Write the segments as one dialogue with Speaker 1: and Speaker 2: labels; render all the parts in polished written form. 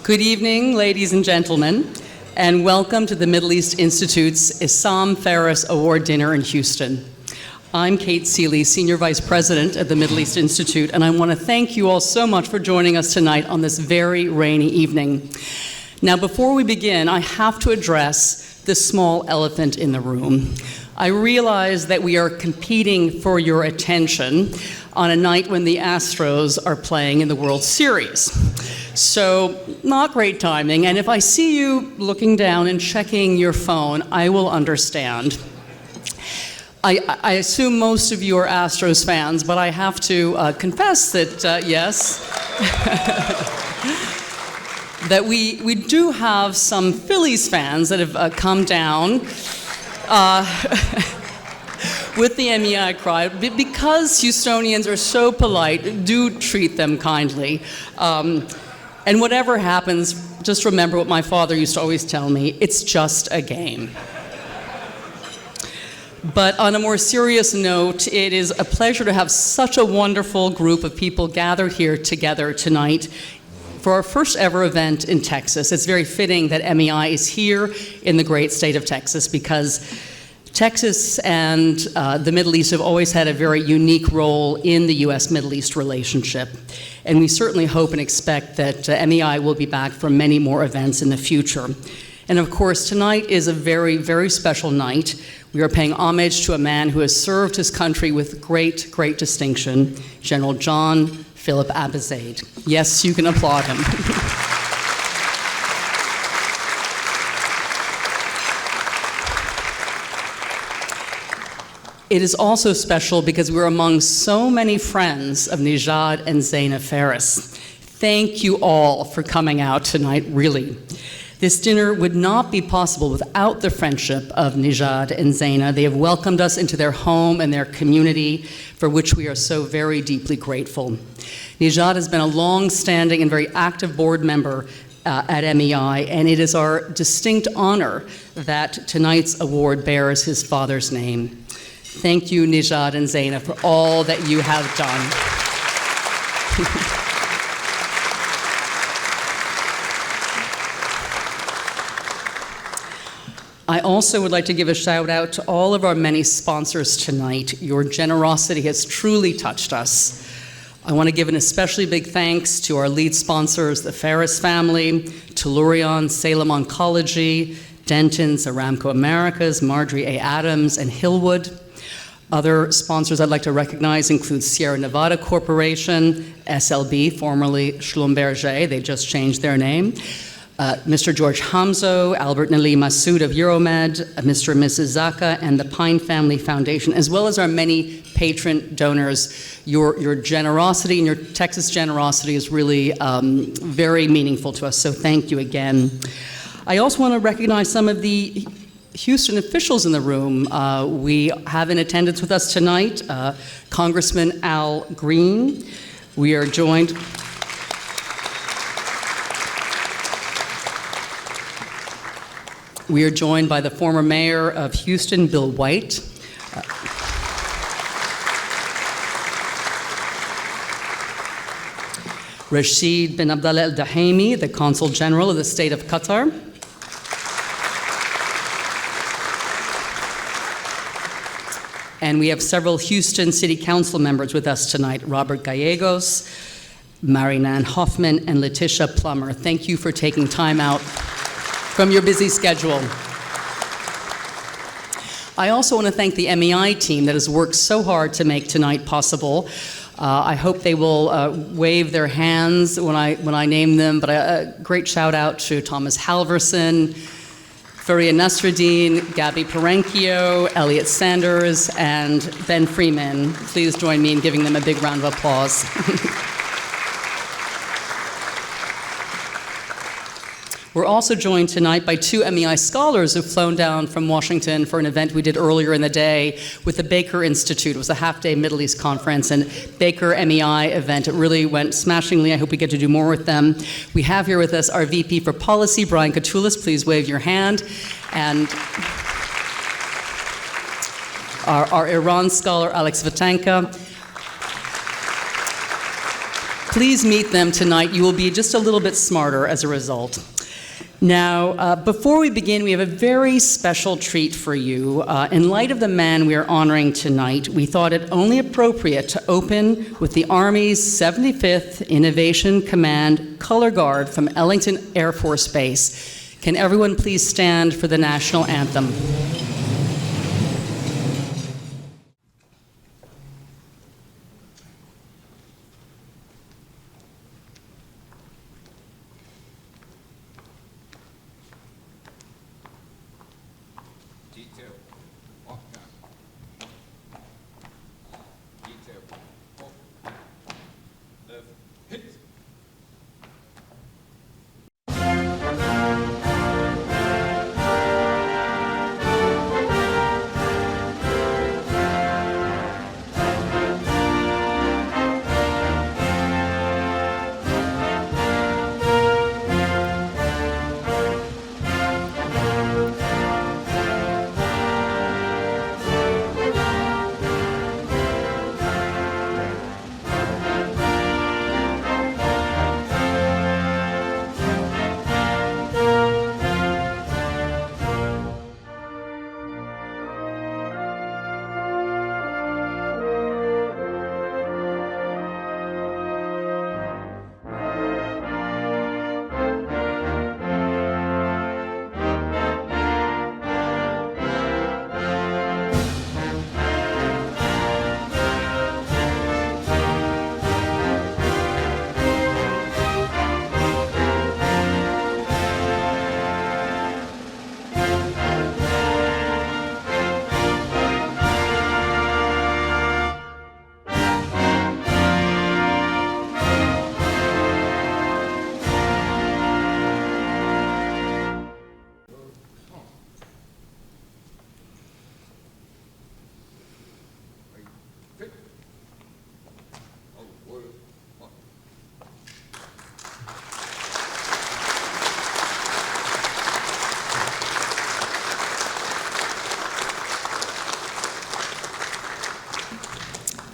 Speaker 1: Good evening, ladies and gentlemen, and welcome to the Middle East Institute's Issam Ferris Award Dinner in Houston. I'm Kate Seeley, Senior Vice President at the Middle East Institute, and I want to thank you all so much for joining us tonight on this very rainy evening. Now, before we begin, I have to address the small elephant in the room. I realize that we are competing for your attention on a night when the Astros are playing in the World Series. So, not great timing, and if I see you looking down and checking your phone, I will understand. I assume most of you are Astros fans, but I have to confess that, yes, that we do have some Phillies fans that have come down with the MEI crowd. Because Houstonians are so polite, do treat them kindly. And whatever happens, just remember what my father used to always tell me, it's just a game. But on a more serious note, it is a pleasure to have such a wonderful group of people gathered here together tonight for our first ever event in Texas. It's very fitting that MEI is here in the great state of Texas because Texas and the Middle East have always had a very unique role in the U.S.-Middle East relationship. And we certainly hope and expect that MEI will be back for many more events in the future. And of course, tonight is a very, very special night. We are paying homage to a man who has served his country with great, great distinction, General John Philip Abizaid. Yes, you can applaud him. It is also special because we're among so many friends of Nijad and Zaina Ferris. Thank you all for coming out tonight, really. This dinner would not be possible without the friendship of Nijad and Zaina. They have welcomed us into their home and their community, for which we are so very deeply grateful. Nijad has been a long-standing and very active board member at MEI, and it is our distinct honor that tonight's award bears his father's name. Thank you, Nijad and Zaina, for all that you have done. I also would like to give a shout out to all of our many sponsors tonight. Your generosity has truly touched us. I want to give an especially big thanks to our lead sponsors, the Ferris family, Tellurion, Salem Oncology, Denton's, Aramco Americas, Marjorie A. Adams, and Hillwood. Other sponsors I'd like to recognize include Sierra Nevada Corporation, SLB, formerly Schlumberger, they just changed their name, Mr. George Hamzo, Albert Nali Massoud of Euromed, Mr. and Mrs. Zaka, and the Pine Family Foundation, as well as our many patron donors. Your generosity and your Texas generosity is really very meaningful to us, so thank you again. I also want to recognize some of the Houston officials in the room. We have in attendance with us tonight Congressman Al Green. We are joined by the former mayor of Houston, Bill White. Rashid bin Abdallah Al Dahami, the Consul General of the State of Qatar. And we have several Houston City Council members with us tonight, Robert Gallegos, Marianne Hoffman, and Letitia Plummer. Thank you for taking time out from your busy schedule. I also want to thank the MEI team that has worked so hard to make tonight possible. I hope they will wave their hands when I name them, but a great shout out to Thomas Halverson, Faria Nasruddin, Gabby Perenchio, Elliot Sanders, and Ben Freeman. Please join me in giving them a big round of applause. We're also joined tonight by two MEI scholars who've flown down from Washington for an event we did earlier in the day with the Baker Institute. It was a half-day Middle East conference and Baker MEI event. It really went smashingly. I hope we get to do more with them. We have here with us our VP for Policy, Brian Katulis. Please wave your hand. And our Iran scholar, Alex Vatanka. Please meet them tonight. You will be just a little bit smarter as a result. Now, before we begin, we have a very special treat for you. In light of the man we are honoring tonight, we thought it only appropriate to open with the Army's 75th Innovation Command Color Guard from Ellington Air Force Base. Can everyone please stand for the national anthem?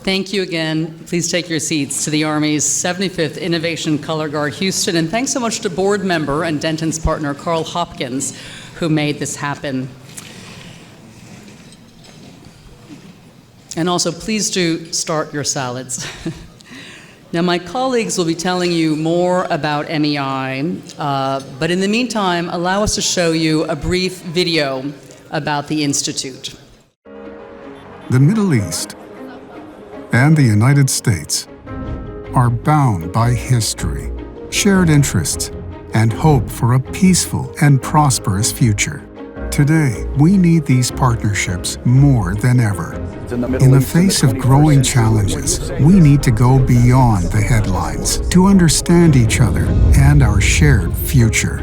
Speaker 1: Thank you again. Please take your seats to the Army's 75th Innovation Color Guard Houston. And thanks so much to board member and Denton's partner, Carl Hopkins, who made this happen. And also, please do start your salads. Now, my colleagues will be telling you more about MEI, but in the meantime, allow us to show you a brief video about the Institute.
Speaker 2: The Middle East and the United States are bound by history, shared interests, and hope for a peaceful and prosperous future. Today, we need these partnerships more than ever. In the face of growing challenges, we need to go beyond the headlines to understand each other and our shared future.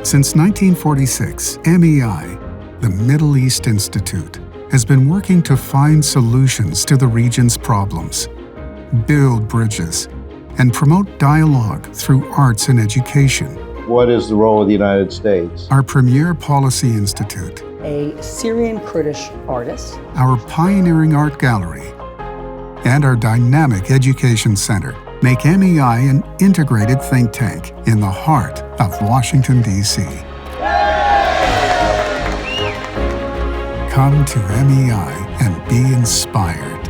Speaker 2: Since 1946, MEI, the Middle East Institute, has been working to find solutions to the region's problems, build bridges, and promote dialogue through arts and education.
Speaker 3: What is the role of the United States?
Speaker 2: Our premier policy institute,
Speaker 1: A Syrian Kurdish artist,
Speaker 2: our pioneering art gallery, and our dynamic education center make MEI an integrated think tank in the heart of Washington, D.C. Come to MEI and be inspired.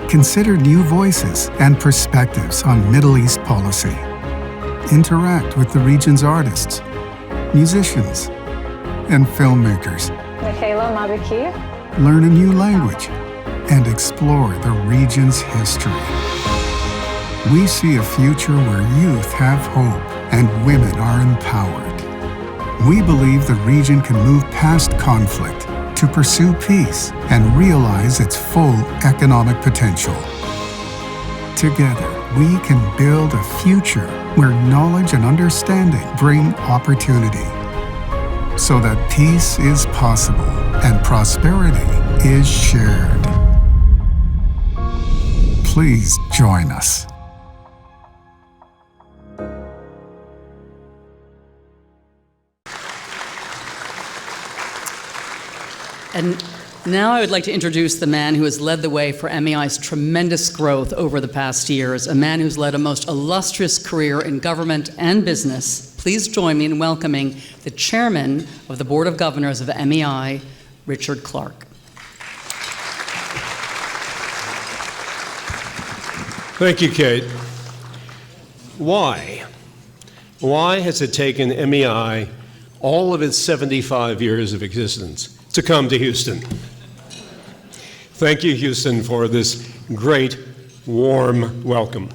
Speaker 2: Consider new voices and perspectives on Middle East policy. Interact with the region's artists, musicians, and filmmakers. Learn a new language and explore the region's history. We see a future where youth have hope and women are empowered. We believe the region can move past conflict to pursue peace and realize its full economic potential. Together, we can build a future where knowledge and understanding bring opportunity, so that peace is possible and prosperity is shared. Please join us.
Speaker 1: And Now I would like to introduce the man who has led the way for MEI's tremendous growth over the past years, a man who's led a most illustrious career in government and business. Please join me in welcoming the Chairman of the Board of Governors of MEI, Richard Clark.
Speaker 4: Thank you, Kate. Why? Why has it taken MEI all of its 75 years of existence to come to Houston? Thank you, Houston, for this great, warm welcome.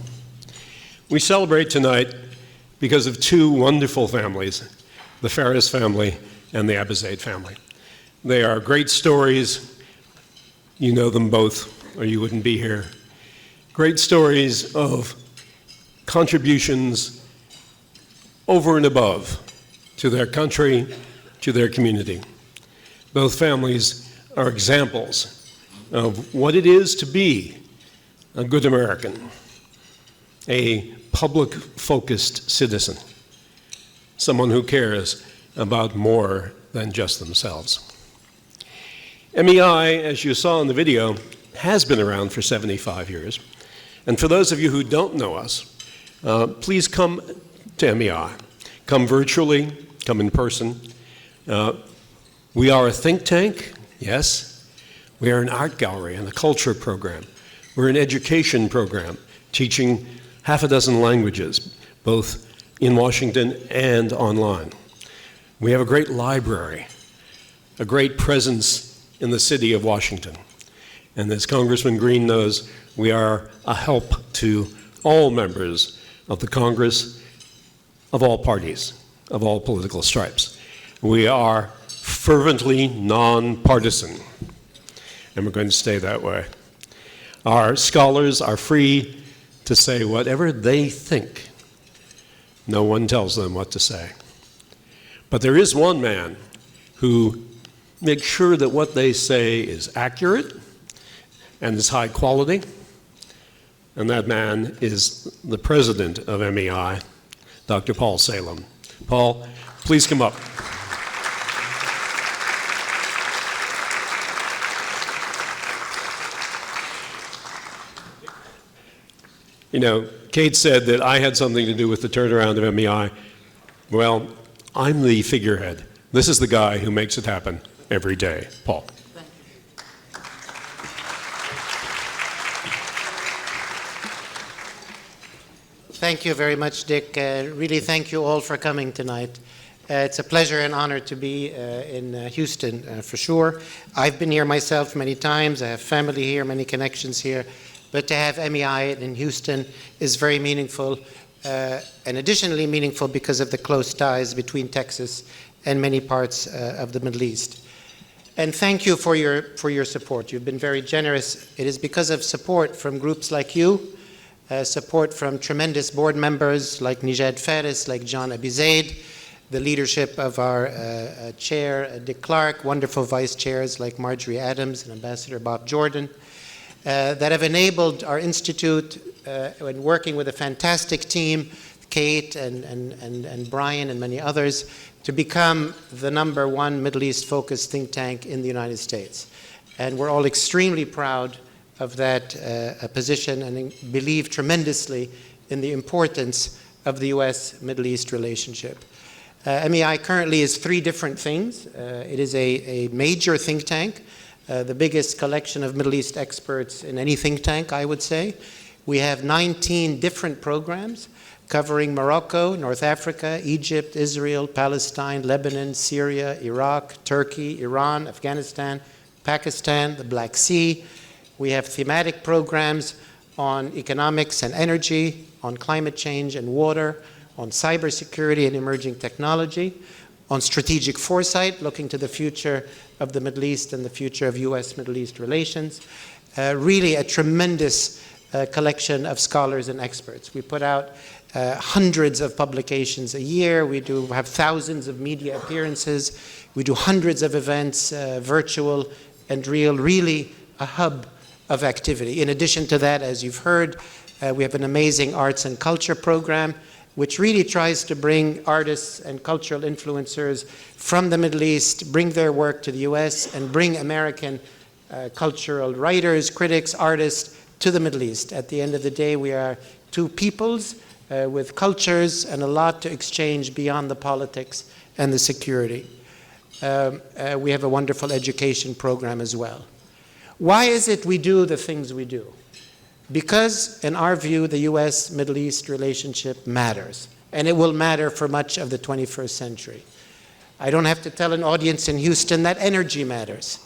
Speaker 4: We celebrate tonight because of two wonderful families, the Ferris family and the Abizade family. They are great stories. You know them both, or you wouldn't be here. Great stories of contributions over and above to their country, to their community. Both families are examples of what it is to be a good American, a public-focused citizen, someone who cares about more than just themselves. MEI, as you saw in the video, has been around for 75 years. And for those of you who don't know us, please come to MEI. Come virtually, come in person. We are a think tank, yes. We are an art gallery and a culture program. We're an education program, teaching half a dozen languages, both in Washington and online. We have a great library, a great presence in the city of Washington. And as Congressman Green knows, we are a help to all members of the Congress, of all parties, of all political stripes. We are fervently nonpartisan, and we're going to stay that way. Our scholars are free to say whatever they think. No one tells them what to say. But there is one man who makes sure that what they say is accurate and is high quality, and that man is the president of MEI, Dr. Paul Salem. Paul, please come up. You know, Kate said that I had something to do with the turnaround of MEI. Well, I'm the figurehead. This is the guy who makes it happen every day. Paul.
Speaker 5: Thank you very much, Dick. Really thank you all for coming tonight. It's a pleasure and honor to be in Houston, for sure. I've been here myself many times. I have family here, many connections here. But to have MEI in Houston is very meaningful, and additionally meaningful because of the close ties between Texas and many parts of the Middle East. And thank you for your support. You've been very generous. It is because of support from groups like you, support from tremendous board members like Nijad Faris, like John Abizade, the leadership of our chair, Dick Clark, wonderful vice chairs like Marjorie Adams and Ambassador Bob Jordan, that have enabled our institute, in working with a fantastic team, Kate and Brian and many others, to become the #1 Middle East-focused think tank in the United States. And we're all extremely proud of that position and believe tremendously in the importance of the U.S.-Middle East relationship. MEI currently is 3 different things. It is a major think tank, the biggest collection of Middle East experts in any think tank, I would say. We have 19 different programs covering Morocco, North Africa, Egypt, Israel, Palestine, Lebanon, Syria, Iraq, Turkey, Iran, Afghanistan, Pakistan, the Black Sea. We have thematic programs on economics and energy, on climate change and water, on cybersecurity and emerging technology, on strategic foresight, looking to the future of the Middle East and the future of U.S.-Middle East relations. Really a tremendous collection of scholars and experts. We put out hundreds of publications a year. We do have thousands of media appearances. We do hundreds of events, virtual and real, really a hub of activity. In addition to that, as you've heard, we have an amazing arts and culture program, which really tries to bring artists and cultural influencers from the Middle East, bring their work to the US, and bring American cultural writers, critics, artists to the Middle East. At the end of the day, we are two peoples with cultures and a lot to exchange beyond the politics and the security. We have a wonderful education program as well. Why is it we do the things we do? Because, in our view, the U.S.-Middle East relationship matters, and it will matter for much of the 21st century. I don't have to tell an audience in Houston that energy matters.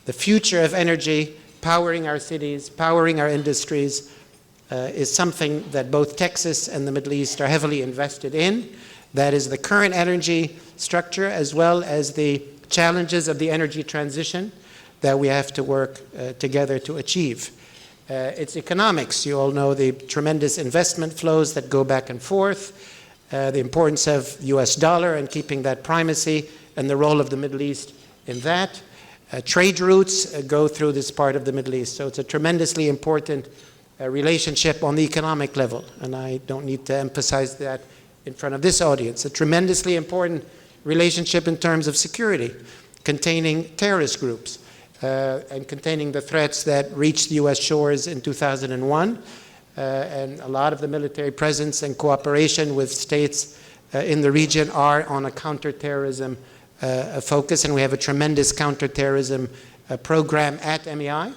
Speaker 5: The future of energy, powering our cities, powering our industries, is something that both Texas and the Middle East are heavily invested in. That is the current energy structure, as well as the challenges of the energy transition that we have to work together to achieve. It's economics. You all know the tremendous investment flows that go back and forth, the importance of the US dollar and keeping that primacy, and the role of the Middle East in that. Trade routes go through this part of the Middle East. So it's a tremendously important relationship on the economic level, and I don't need to emphasize that in front of this audience. A tremendously important relationship in terms of security, containing terrorist groups and containing the threats that reached U.S. shores in 2001, and a lot of the military presence and cooperation with states in the region are on a counterterrorism focus, and we have a tremendous counterterrorism program at MEI.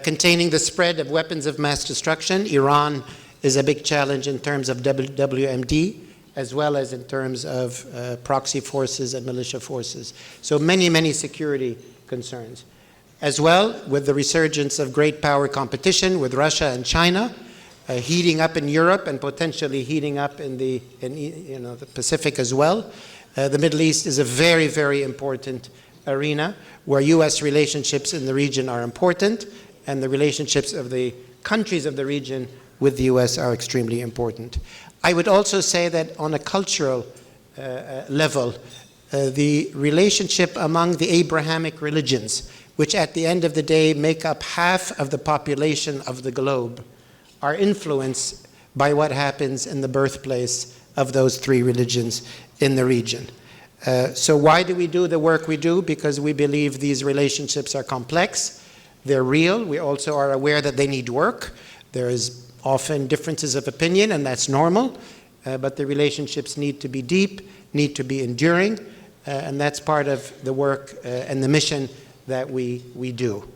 Speaker 5: Containing the spread of weapons of mass destruction. Iran is a big challenge in terms of WMD, as well as in terms of proxy forces and militia forces. So many, many security concerns. As well, with the resurgence of great power competition with Russia and China, heating up in Europe and potentially heating up in the Pacific as well. The Middle East is a very, very important arena where U.S. relationships in the region are important, and the relationships of the countries of the region with the U.S. are extremely important. I would also say that on a cultural level, the relationship among the Abrahamic religions, which at the end of the day make up half of the population of the globe, are influenced by what happens in the birthplace of those three religions in the region. So why do we do the work we do? Because we believe these relationships are complex, they're real. We also are aware that they need work. There is often differences of opinion, and that's normal, but the relationships need to be deep, need to be enduring, and that's part of the work and the mission that we do.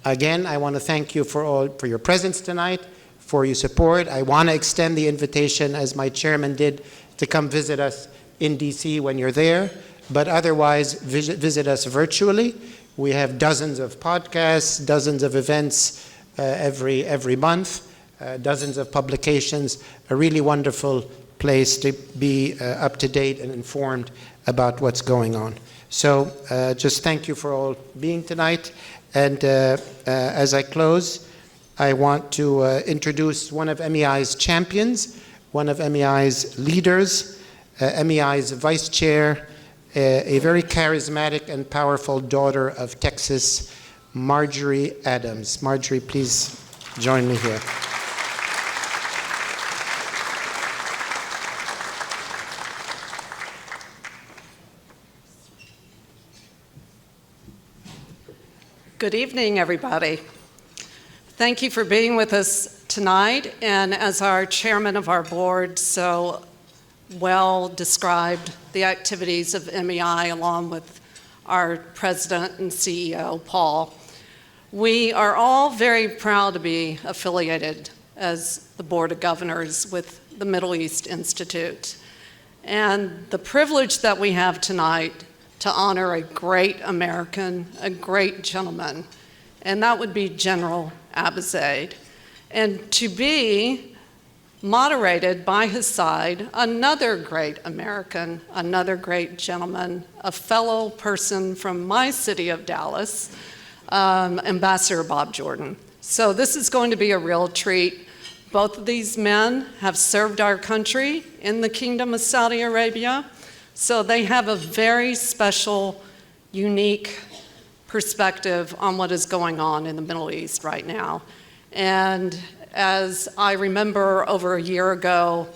Speaker 5: Again, I want to thank you for your presence tonight, for your support. I want to extend the invitation, as my chairman did, to come visit us in DC when you're there, but otherwise visit us virtually. We have dozens of podcasts, dozens of events every month, dozens of publications, a really wonderful place to be up to date and informed about what's going on. So just thank you for all being tonight. And as I close, I want to introduce one of MEI's champions, one of MEI's leaders, MEI's vice chair, a very charismatic and powerful daughter of Texas, Marjorie Adams. Marjorie, please join me here.
Speaker 6: Good evening, everybody. Thank you for being with us tonight, and as our chairman of our board so well described the activities of MEI along with our president and CEO, Paul. We are all very proud to be affiliated as the Board of Governors with the Middle East Institute. And the privilege that we have tonight to honor a great American, a great gentleman, and that would be General Abizaid, and to be moderated by his side another great American, another great gentleman, a fellow person from my city of Dallas, Ambassador Bob Jordan. So this is going to be a real treat. Both of these men have served our country in the Kingdom of Saudi Arabia, so they have a very special, unique perspective on what is going on in the Middle East right now. And as I remember over a year ago,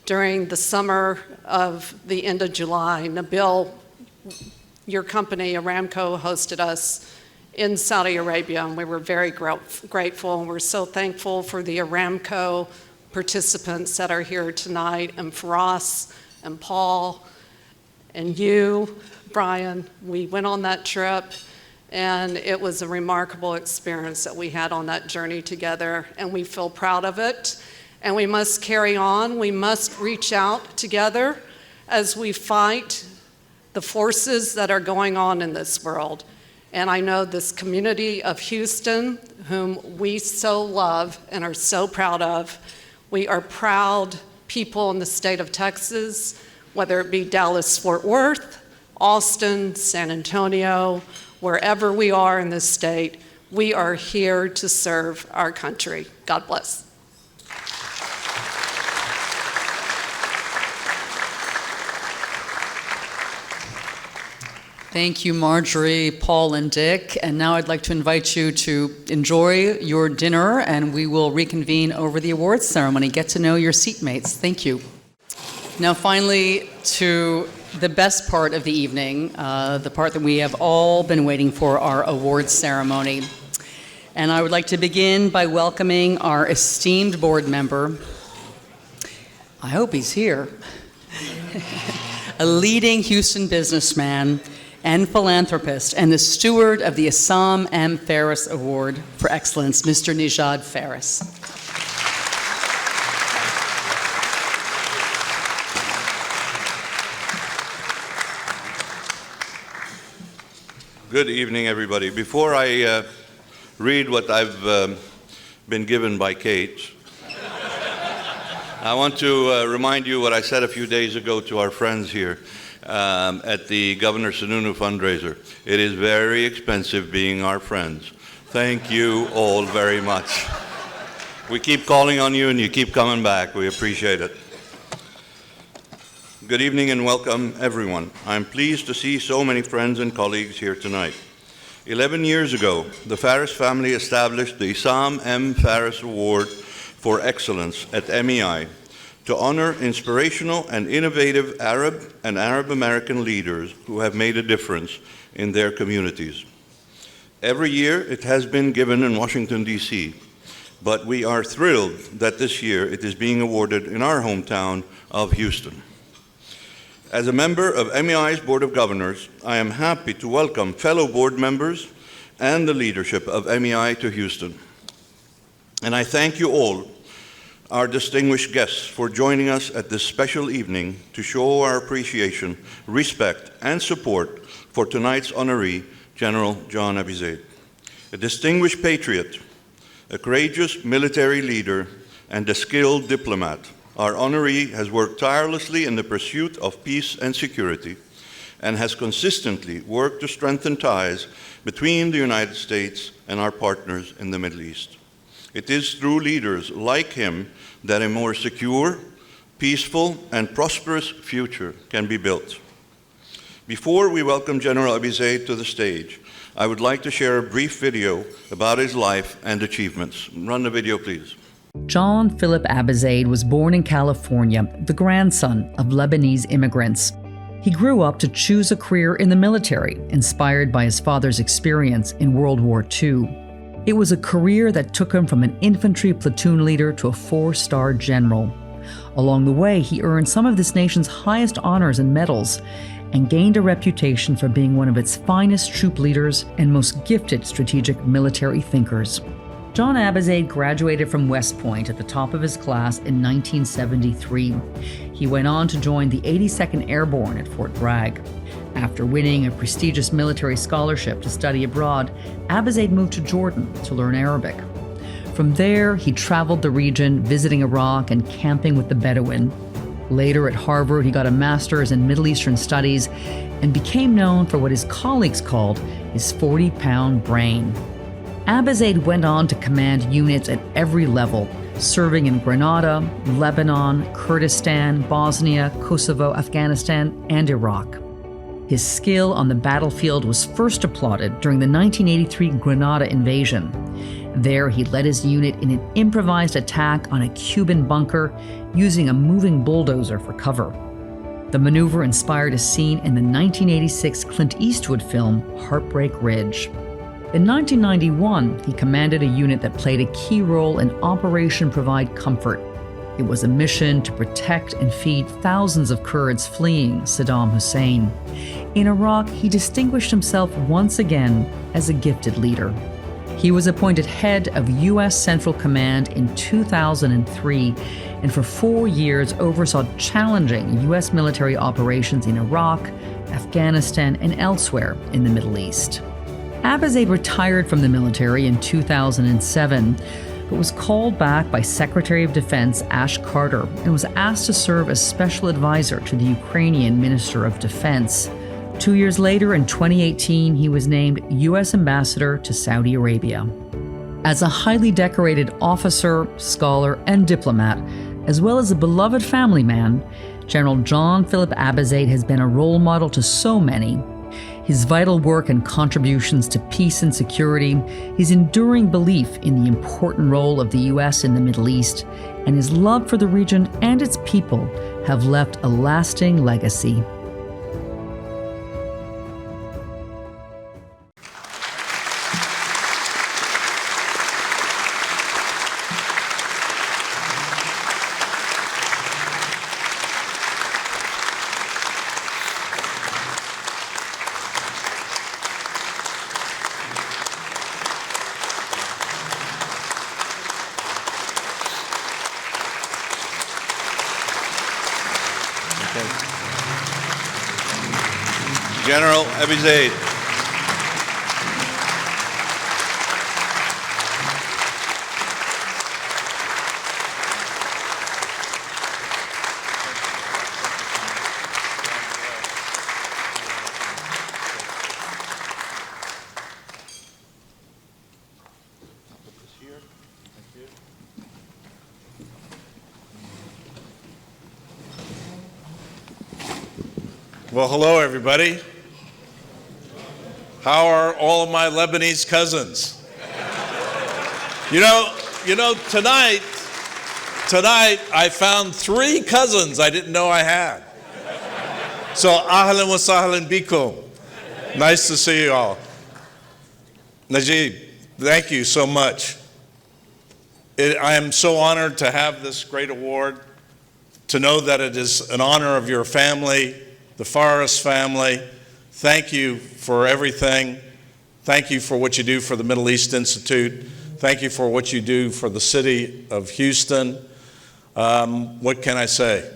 Speaker 6: during the summer of the end of July, Nabil your company, Aramco, hosted us in Saudi Arabia, and we were very grateful, and we're so thankful for the Aramco participants that are here tonight, and Firas and Paul and you, Brian. We went on that trip, and it was a remarkable experience that we had on that journey together, and we feel proud of it, and we must carry on. We must reach out together as we fight the forces that are going on in this world. And I know this community of Houston, whom we so love and are so proud of, we are proud people in the state of Texas, whether it be Dallas-Fort Worth, Austin, San Antonio, wherever we are in this state, we are here to serve our country. God bless.
Speaker 1: Thank you, Marjorie, Paul, and Dick. And now I'd like to invite you to enjoy your dinner, and we will reconvene over the awards ceremony. Get to know your seatmates. Thank you. Now, finally, to the best part of the evening, the part that we have all been waiting for, our awards ceremony. And I would like to begin by welcoming our esteemed board member. I hope he's here. A leading Houston businessman and philanthropist, and the steward of the Issam M. Ferris Award for Excellence, Mr. Nijad Ferris.
Speaker 7: Good evening, everybody. Before I read what I've been given by Kate, I want to remind you what I said a few days ago to our friends here at the Governor Sununu fundraiser. It is very expensive being our friends. Thank you all very much. We keep calling on you and you keep coming back. We appreciate it. Good evening and welcome, everyone. I'm pleased to see so many friends and colleagues here tonight. 11 years ago, the Ferris family established the Issam M. Ferris Award for Excellence at MEI to honor inspirational and innovative Arab and Arab American leaders who have made a difference in their communities. Every year it has been given in Washington, D.C., but we are thrilled that this year it is being awarded in our hometown of Houston. As a member of MEI's Board of Governors, I am happy to welcome fellow board members and the leadership of MEI to Houston. And I thank you all, our distinguished guests, for joining us at this special evening to show our appreciation, respect, and support for tonight's honoree, General John Abizaid. A distinguished patriot, a courageous military leader, and a skilled diplomat, our honoree has worked tirelessly in the pursuit of peace and security and has consistently worked to strengthen ties between the United States and our partners in the Middle East. It is through leaders like him that a more secure, peaceful, and prosperous future can be built. Before we welcome General Abizaid to the stage, I would like to share a brief video about his life and achievements. Run the video, please.
Speaker 8: John Philip Abizaid was born in California, the grandson of Lebanese immigrants. He grew up to choose a career in the military, inspired by his father's experience in World War II. It was a career that took him from an infantry platoon leader to a 4-star general. Along the way, he earned some of this nation's highest honors and medals and gained a reputation for being one of its finest troop leaders and most gifted strategic military thinkers. John Abizaid graduated from West Point at the top of his class in 1973. He went on to join the 82nd Airborne at Fort Bragg. After winning a prestigious military scholarship to study abroad, Abizaid moved to Jordan to learn Arabic. From there, he traveled the region, visiting Iraq and camping with the Bedouin. Later at Harvard, he got a master's in Middle Eastern Studies and became known for what his colleagues called his 40-pound brain. Abizaid went on to command units at every level, serving in Grenada, Lebanon, Kurdistan, Bosnia, Kosovo, Afghanistan, and Iraq. His skill on the battlefield was first applauded during the 1983 Grenada invasion. There, he led his unit in an improvised attack on a Cuban bunker using a moving bulldozer for cover. The maneuver inspired a scene in the 1986 Clint Eastwood film Heartbreak Ridge. In 1991, he commanded a unit that played a key role in Operation Provide Comfort. It was a mission to protect and feed thousands of Kurds fleeing Saddam Hussein. In Iraq, he distinguished himself once again as a gifted leader. He was appointed head of U.S. Central Command in 2003, and for 4 years oversaw challenging U.S. military operations in Iraq, Afghanistan, and elsewhere in the Middle East. Abizaid retired from the military in 2007, but was called back by Secretary of Defense Ash Carter and was asked to serve as special advisor to the Ukrainian Minister of Defense. 2 years later, in 2018, he was named U.S. Ambassador to Saudi Arabia. As a highly decorated officer, scholar, and diplomat, as well as a beloved family man, General John Philip Abizaid has been a role model to so many. His vital work and contributions to peace and security, his enduring belief in the important role of the U.S. in the Middle East, and his love for the region and its people have left a lasting legacy.
Speaker 7: General Abizaid.
Speaker 9: Well, hello, everybody. How are all of my Lebanese cousins? You know, tonight I found 3 cousins I didn't know I had. So, ahlan wa sahlan bikum. Nice to see you all. Najib, thank you so much. I am so honored to have this great award, to know that it is an honor of your family, the Forrest family. Thank you for everything. Thank you for what you do for the Middle East Institute. Thank you for what you do for the city of Houston. What can I say?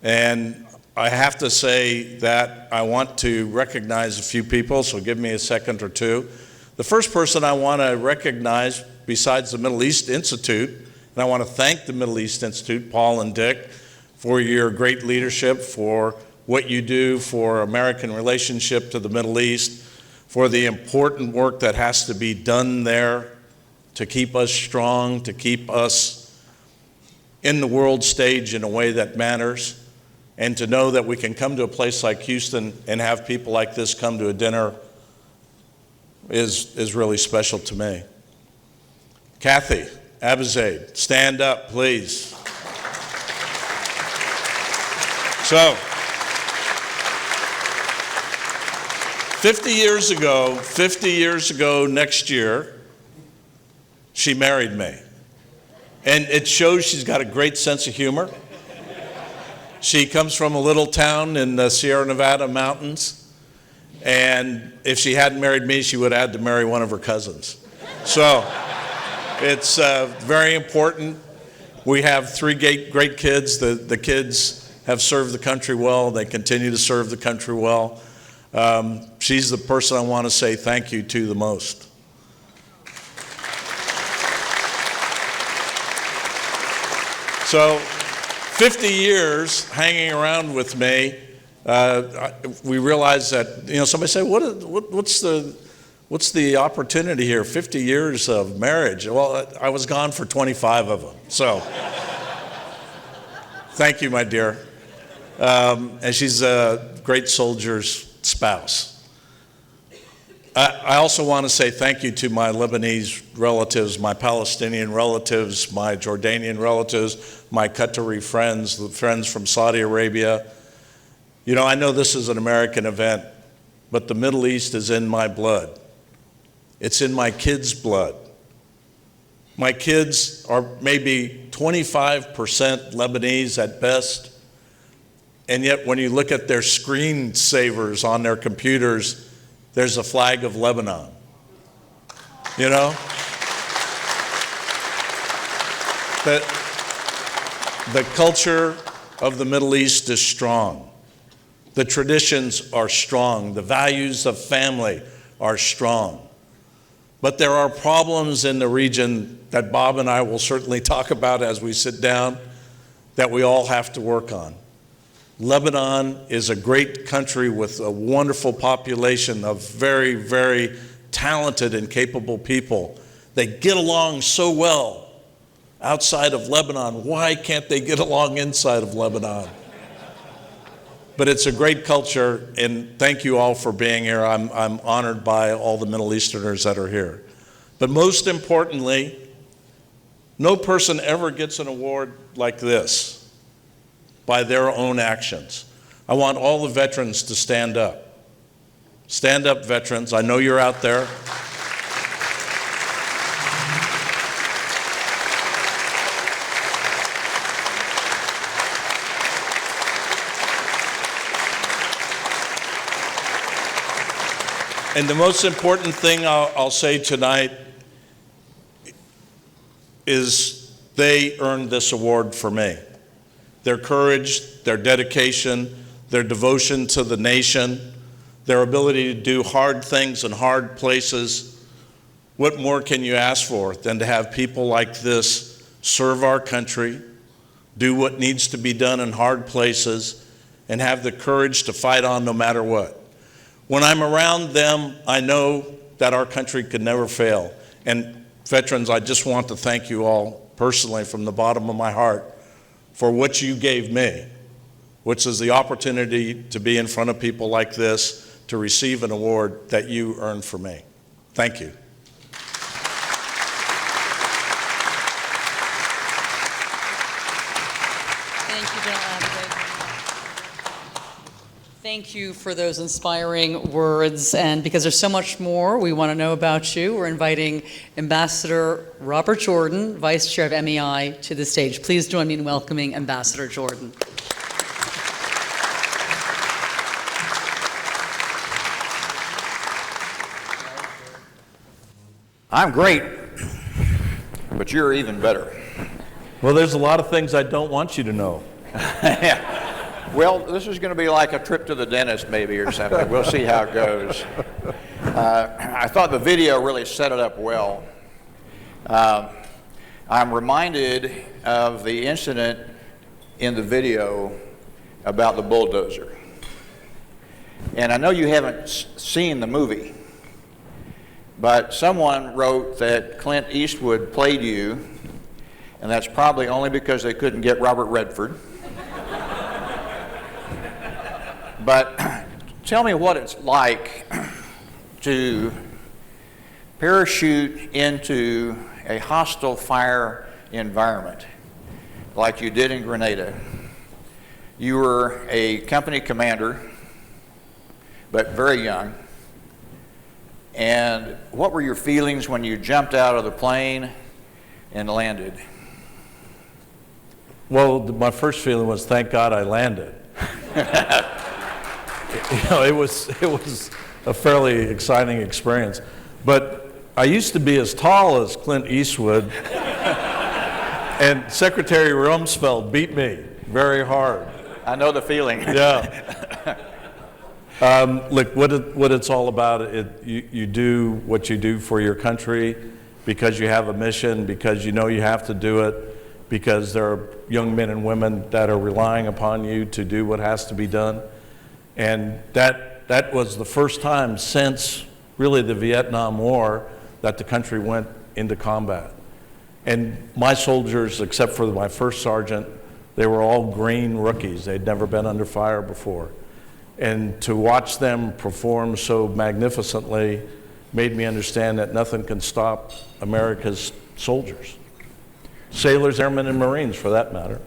Speaker 9: And I have to say that I want to recognize a few people, so give me a second or two. The first person I want to recognize, besides the Middle East Institute, and I want to thank the Middle East Institute, Paul and Dick, for your great leadership, for what you do for American relationship to the Middle East, for the important work that has to be done there to keep us strong, to keep us in the world stage in a way that matters, and to know that we can come to a place like Houston and have people like this come to a dinner is really special to me. Kathy Abizaid, stand up, please. So, 50 years ago next year, she married me. And it shows she's got a great sense of humor. She comes from a little town in the Sierra Nevada mountains. And if she hadn't married me, she would have had to marry one of her cousins. So it's very important. We have 3 great kids. The kids have served the country well. They continue to serve the country well. She's the person I want to say thank you to the most. So 50 years hanging around with me, we realized that, somebody said, what's the opportunity here? 50 years of marriage. Well, I was gone for 25 of them. So thank you, my dear. And she's a great soldier's spouse. I also want to say thank you to my Lebanese relatives, my Palestinian relatives, my Jordanian relatives, my Qatari friends, the friends from Saudi Arabia. You know, I know this is an American event, but the Middle East is in my blood. It's in my kids' blood. My kids are maybe 25% Lebanese at best, and yet when you look at their screensavers on their computers, there's a flag of Lebanon. You know? The culture of the Middle East is strong. The traditions are strong. The values of family are strong. But there are problems in the region that Bob and I will certainly talk about as we sit down that we all have to work on. Lebanon is a great country with a wonderful population of very, very talented and capable people. They get along so well outside of Lebanon. Why can't they get along inside of Lebanon? But it's a great culture, and thank you all for being here. I'm honored by all the Middle Easterners that are here. But most importantly, no person ever gets an award like this by their own actions. I want all the veterans to stand up. Stand up, veterans. I know you're out there. And the most important thing I'll say tonight is they earned this award for me. Their courage, their dedication, their devotion to the nation, their ability to do hard things in hard places. What more can you ask for than to have people like this serve our country, do what needs to be done in hard places, and have the courage to fight on no matter what? When I'm around them, I know that our country could never fail. And veterans, I just want to thank you all personally from the bottom of my heart for what you gave me, which is the opportunity to be in front of people like this, to receive an award that you earned for me. Thank you.
Speaker 1: Thank you, General Abizaid. Thank you for those inspiring words. And because there's so much more we want to know about you, we're inviting Ambassador Robert Jordan, Vice Chair of MEI, to the stage. Please join me in welcoming Ambassador Jordan.
Speaker 10: I'm great, but you're even better.
Speaker 9: Well, there's a lot of things I don't want you to know.
Speaker 10: Well, this is going to be like a trip to the dentist maybe or something. We'll see how it goes. I thought the video really set it up well. I'm reminded of the incident in the video about the bulldozer. And I know you haven't seen the movie, but someone wrote that Clint Eastwood played you, and that's probably only because they couldn't get Robert Redford. But tell me what it's like to parachute into a hostile fire environment like you did in Grenada. You were a company commander, but very young. And what were your feelings when you jumped out of the plane and landed?
Speaker 9: Well, my first feeling was, thank God I landed. You know, it was a fairly exciting experience. But I used to be as tall as Clint Eastwood, and Secretary Rumsfeld beat me very hard.
Speaker 10: I know the feeling.
Speaker 9: Yeah. Look, what it's all about, you do what you do for your country because you have a mission, because you know you have to do it, because there are young men and women that are relying upon you to do what has to be done. And that was the first time since really the Vietnam War that the country went into combat. And my soldiers, except for my first sergeant, they were all green rookies. They'd never been under fire before. And to watch them perform so magnificently made me understand that nothing can stop America's soldiers, sailors, airmen, and Marines for that matter.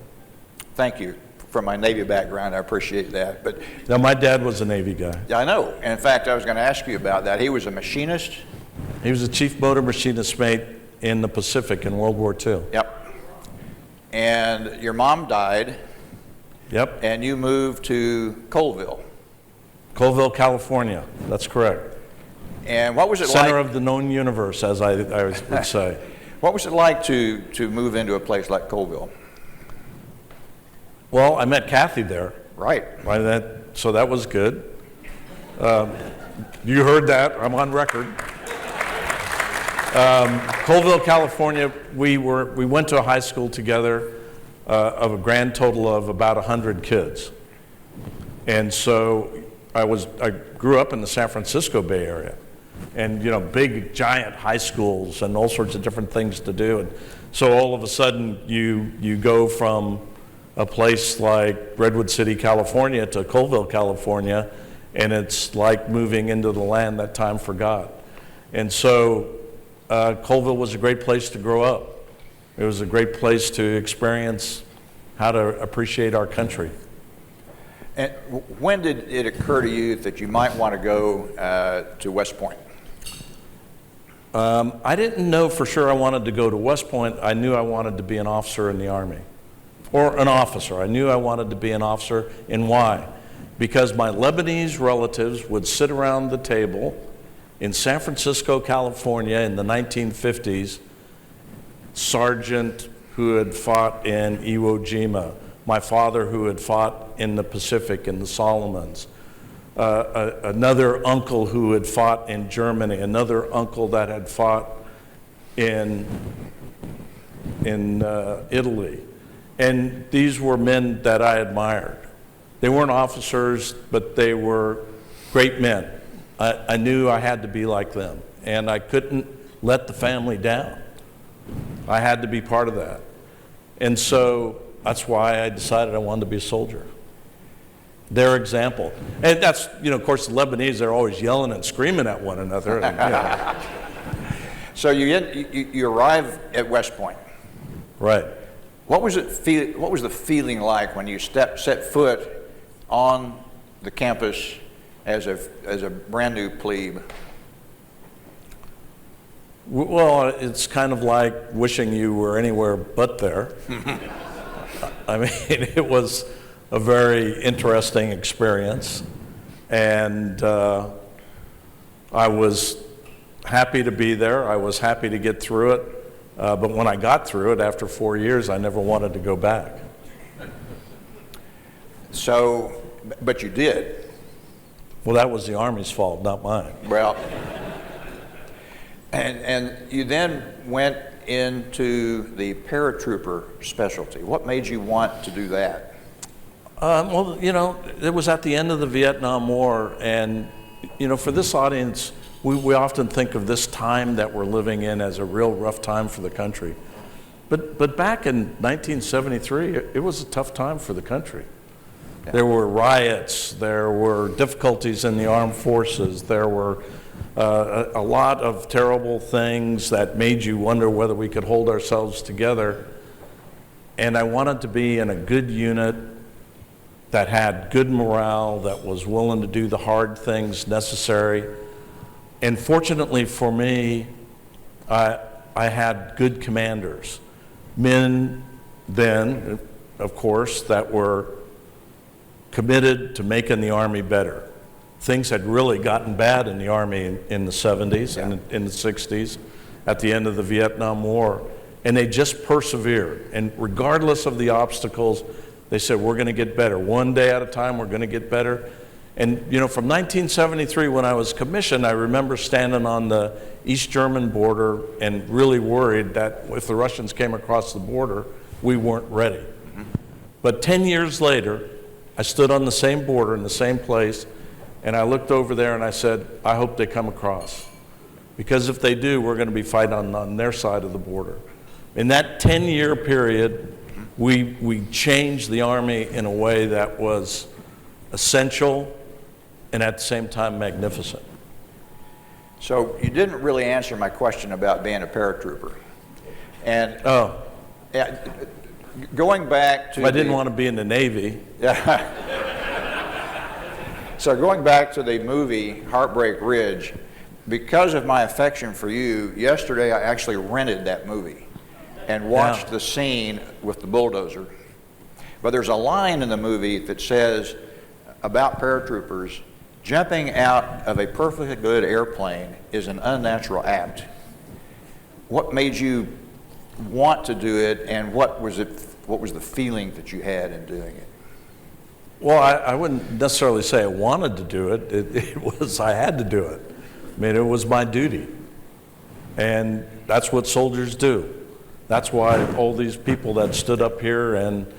Speaker 10: Thank you. From my Navy background, I appreciate that. But
Speaker 9: now, my dad was a Navy guy.
Speaker 10: yeah, I know. And in fact, I was going to ask you about that. He was a machinist.
Speaker 9: He was a chief motor machinist mate in the Pacific in World War II.
Speaker 10: Yep. And your mom died.
Speaker 9: Yep.
Speaker 10: And you moved to Colville.
Speaker 9: Colville, California. That's correct.
Speaker 10: And what was it like?
Speaker 9: Center of the known universe, as I would say.
Speaker 10: What was it like to move into a place like Colville?
Speaker 9: Well, I met Kathy there.
Speaker 10: Right.
Speaker 9: So that was good. You heard that. I'm on record. Colville, California, we went to a high school together of a grand total of about 100 kids. And so I grew up in the San Francisco Bay Area, and big giant high schools and all sorts of different things to do. And so all of a sudden you go from a place like Redwood City, California to Colville, California, and it's like moving into the land that time forgot. And so Colville was a great place to grow up. It was a great place to experience how to appreciate our country.
Speaker 10: And when did it occur to you that you might want to go to West Point?
Speaker 9: I didn't know for sure I wanted to go to West Point. I knew I wanted to be an officer in the Army, or an officer. I knew I wanted to be an officer, and why? Because my Lebanese relatives would sit around the table in San Francisco, California in the 1950s, sergeant who had fought in Iwo Jima, my father who had fought in the Pacific in the Solomons, another uncle who had fought in Germany, another uncle that had fought in Italy. And these were men that I admired. They weren't officers, but they were great men. I knew I had to be like them, and I couldn't let the family down. I had to be part of that. And so that's why I decided I wanted to be a soldier. Their example. And that's, of course, the Lebanese, they're always yelling and screaming at one another. And,
Speaker 10: So you arrive at West Point.
Speaker 9: Right.
Speaker 10: What was the feeling like when you set foot on the campus as a brand new plebe?
Speaker 9: Well, it's kind of like wishing you were anywhere but there. I mean, it was a very interesting experience, and I was happy to be there. I was happy to get through it, but when I got through it after 4 years, I never wanted to go back.
Speaker 10: So, but you did.
Speaker 9: Well, that was the Army's fault, not mine.
Speaker 10: Well, and you then went into the paratrooper specialty. What made you want to do that?
Speaker 9: Well, it was at the end of the Vietnam War, and, for this audience, we often think of this time that we're living in as a real rough time for the country. But back in 1973, it was a tough time for the country. Yeah. There were riots, there were difficulties in the armed forces, there were a lot of terrible things that made you wonder whether we could hold ourselves together. And I wanted to be in a good unit that had good morale, that was willing to do the hard things necessary. And fortunately for me, I had good commanders. Men then, of course, that were committed to making the Army better. Things had really gotten bad in the Army in the 70s and in the 60s at the end of the Vietnam War. And they just persevered. And regardless of the obstacles, they said, we're going to get better. One day at a time, we're going to get better. And, from 1973, when I was commissioned, I remember standing on the East German border and really worried that if the Russians came across the border, we weren't ready. Mm-hmm. But 10 years later, I stood on the same border in the same place, and I looked over there and I said, I hope they come across. Because if they do, we're going to be fighting on their side of the border. In that 10-year period, we changed the Army in a way that was essential and at the same time magnificent.
Speaker 10: So you didn't really answer my question about being a paratrooper. And going back to
Speaker 9: I didn't want to be in the Navy.
Speaker 10: Yeah. So going back to the movie Heartbreak Ridge, because of my affection for you, yesterday I actually rented that movie and watched the scene with the bulldozer. But there's a line in the movie that says about paratroopers, jumping out of a perfectly good airplane is an unnatural act. What made you want to do it, and what was the feeling that you had in doing it?
Speaker 9: Well, I wouldn't necessarily say I wanted to do it. It was I had to do it. I mean, it was my duty. And that's what soldiers do. That's why all these people that stood up here and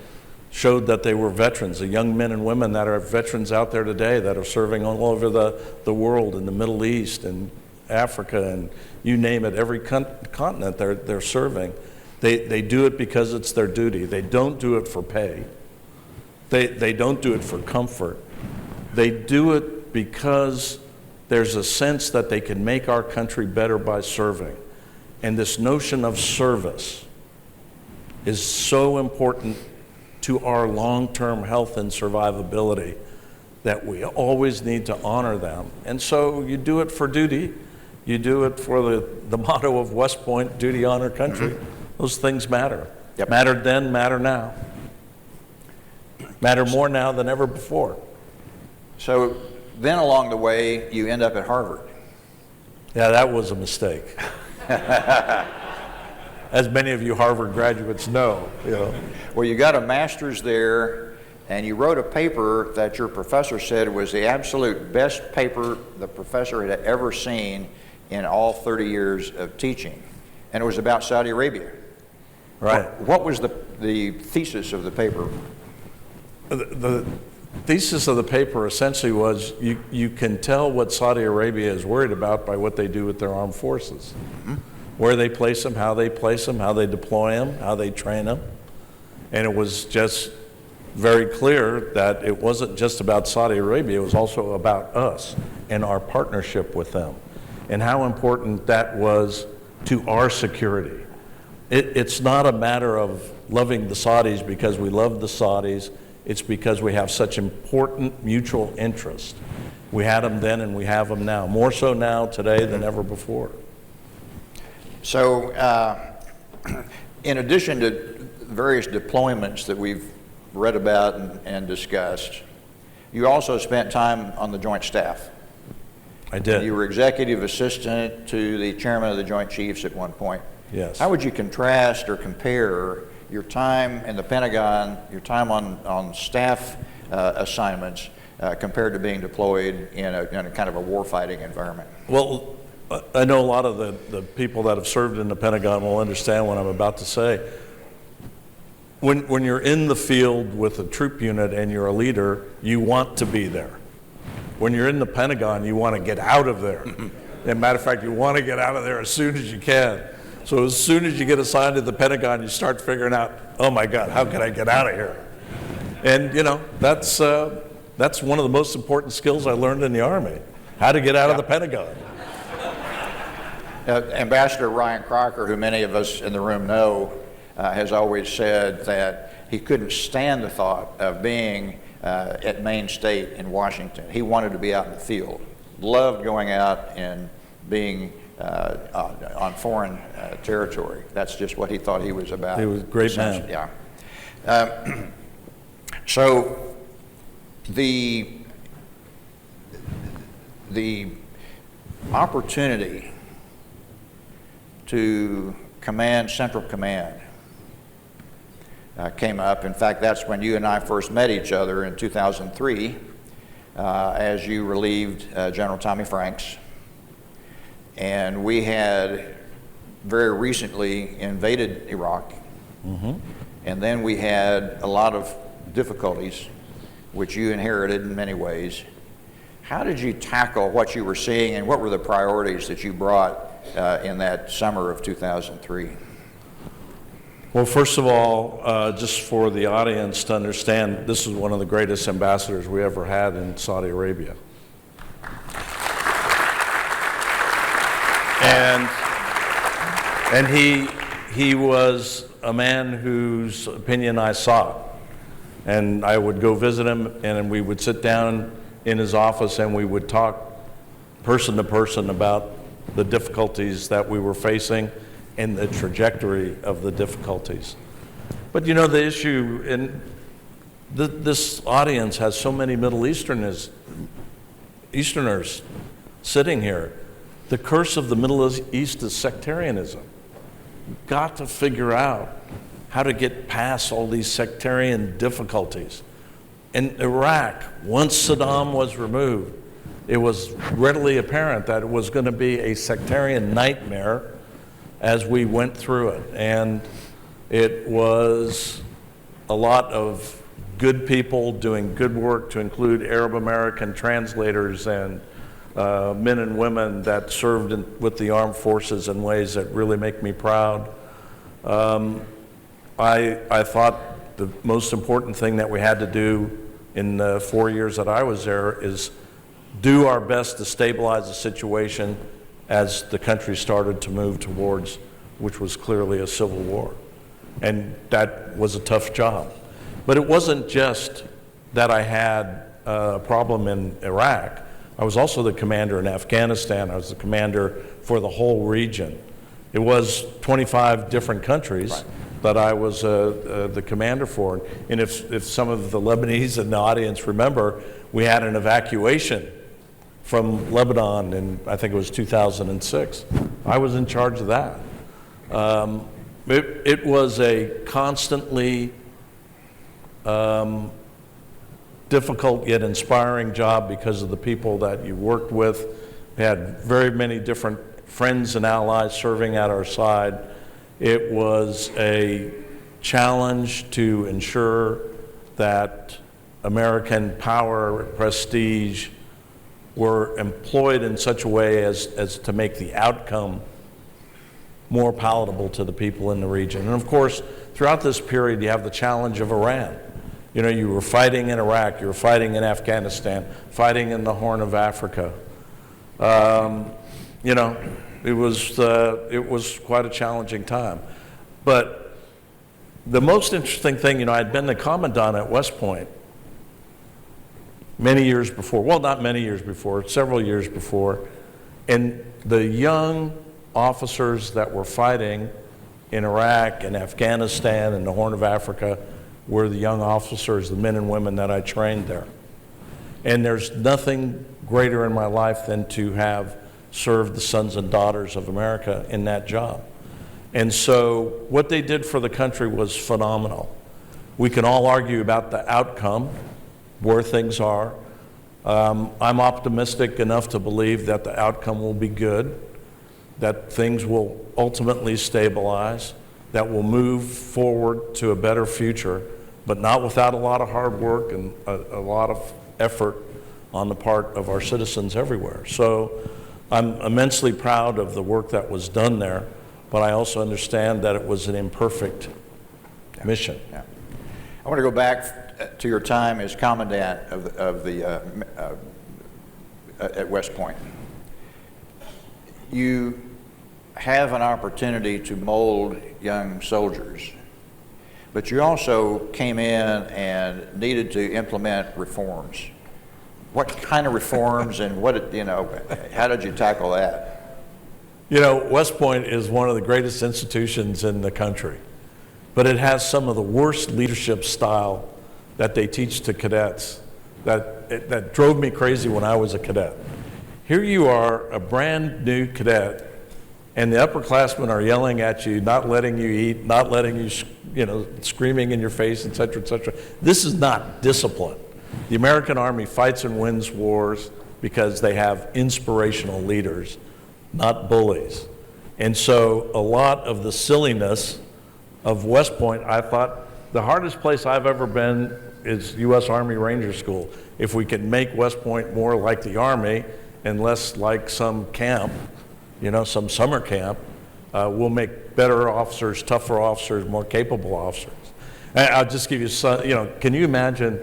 Speaker 9: showed that they were veterans, the young men and women that are veterans out there today that are serving all over the world, in the Middle East and Africa and you name it, every continent they're serving. They do it because it's their duty. They don't do it for pay. They don't do it for comfort. They do it because there's a sense that they can make our country better by serving. And this notion of service is so important to our long-term health and survivability that we always need to honor them. And so you do it for duty. You do it for the motto of West Point, duty, honor, country. Mm-hmm. Those things matter.
Speaker 10: Yep.
Speaker 9: Mattered then, matter now. Matter more now than ever before.
Speaker 10: So then along the way, you end up at Harvard.
Speaker 9: Yeah, that was a mistake. As many of you Harvard graduates know.
Speaker 10: Well, you got a master's there, and you wrote a paper that your professor said was the absolute best paper the professor had ever seen in all 30 years of teaching. And it was about Saudi Arabia.
Speaker 9: Right.
Speaker 10: What was the thesis of the paper?
Speaker 9: The thesis of the paper essentially was you can tell what Saudi Arabia is worried about by what they do with their armed forces. Mm-hmm. Where they place them, how they deploy them, how they train them. And it was just very clear that it wasn't just about Saudi Arabia, it was also about us and our partnership with them and how important that was to our security. It's not a matter of loving the Saudis because we love the Saudis. It's because we have such important mutual interest. We had them then and we have them now, more so now today than ever before.
Speaker 10: So in addition to various deployments that we've read about and discussed, you also spent time on the Joint Staff.
Speaker 9: I did.
Speaker 10: You were executive assistant to the chairman of the Joint Chiefs at one point.
Speaker 9: Yes.
Speaker 10: How would you contrast or compare your time in the Pentagon, your time on staff assignments, compared to being deployed in a kind of a warfighting environment?
Speaker 9: Well, I know a lot of the people that have served in the Pentagon will understand what I'm about to say. When you're in the field with a troop unit and you're a leader, you want to be there. When you're in the Pentagon, you want to get out of there. As a matter of fact, you want to get out of there as soon as you can. So as soon as you get assigned to the Pentagon, you start figuring out, oh my God, how can I get out of here? And that's one of the most important skills I learned in the Army, how to get out of the Pentagon.
Speaker 10: Ambassador Ryan Crocker, who many of us in the room know, has always said that he couldn't stand the thought of being at Maine State in Washington. He wanted to be out in the field, loved going out and being on foreign territory. That's just what he thought he was about.
Speaker 9: He was a great man.
Speaker 10: Yeah. So the opportunity to command Central Command came up. In fact, that's when you and I first met each other in 2003 as you relieved General Tommy Franks. And we had very recently invaded Iraq. Mm-hmm. And then we had a lot of difficulties, which you inherited in many ways. How did you tackle what you were seeing, and what were the priorities that you brought in that summer of 2003?
Speaker 9: Well, first of all, just for the audience to understand, this is one of the greatest ambassadors we ever had in Saudi Arabia. And he was a man whose opinion I sought. And I would go visit him, and we would sit down in his office, and we would talk person to person about the difficulties that we were facing and the trajectory of the difficulties. But you know, the issue, and this audience has so many Middle Easterners sitting here. The curse of the Middle East is sectarianism. You've got to figure out how to get past all these sectarian difficulties. In Iraq, once Saddam was removed, it was readily apparent that it was going to be a sectarian nightmare as we went through it. And it was a lot of good people doing good work, to include Arab American translators and men and women that served with the armed forces in ways that really make me proud. I thought the most important thing that we had to do in the 4 years that I was there is do our best to stabilize the situation as the country started to move towards, which was clearly a civil war. And that was a tough job. But it wasn't just that I had a problem in Iraq. I was also the commander in Afghanistan. I was the commander for the whole region. It was 25 different countries that I was the commander for. And if some of the Lebanese in the audience remember, we had an evacuation from Lebanon in, I think it was 2006. I was in charge of that. It was a constantly difficult yet inspiring job because of the people that you worked with. We had very many different friends and allies serving at our side. It was a challenge to ensure that American power, prestige, were employed in such a way as to make the outcome more palatable to the people in the region. And of course, throughout this period, you have the challenge of Iran. You know, you were fighting in Iraq, you were fighting in Afghanistan, fighting in the Horn of Africa. You know, it was quite a challenging time. But the most interesting thing, you know, I'd been the commandant at West Point many years before, well, not many years before, several years before, and the young officers that were fighting in Iraq and Afghanistan and the Horn of Africa were the young officers, the men and women that I trained there. And there's nothing greater in my life than to have served the sons and daughters of America in that job. And so what they did for the country was phenomenal. We can all argue about the outcome, where things are. I'm optimistic enough to believe that the outcome will be good, that things will ultimately stabilize, that we'll move forward to a better future, but not without a lot of hard work and a lot of effort on the part of our citizens everywhere. So I'm immensely proud of the work that was done there, but I also understand that it was an imperfect mission.
Speaker 10: Yeah. I want to go back to your time as commandant at West Point. You have an opportunity to mold young soldiers, but you also came in and needed to implement reforms. What kind of reforms and how did you tackle that?
Speaker 9: You know, West Point is one of the greatest institutions in the country, but it has some of the worst leadership style that they teach to cadets that drove me crazy when I was a cadet. Here you are, a brand new cadet, and the upperclassmen are yelling at you, not letting you eat, not letting you, screaming in your face, et cetera, et cetera. This is not discipline. The American Army fights and wins wars because they have inspirational leaders, not bullies. And so a lot of the silliness of West Point, I thought, the hardest place I've ever been is U.S. Army Ranger School. If we can make West Point more like the Army and less like some camp, some summer camp, we'll make better officers, tougher officers, more capable officers. And I'll just give you some, can you imagine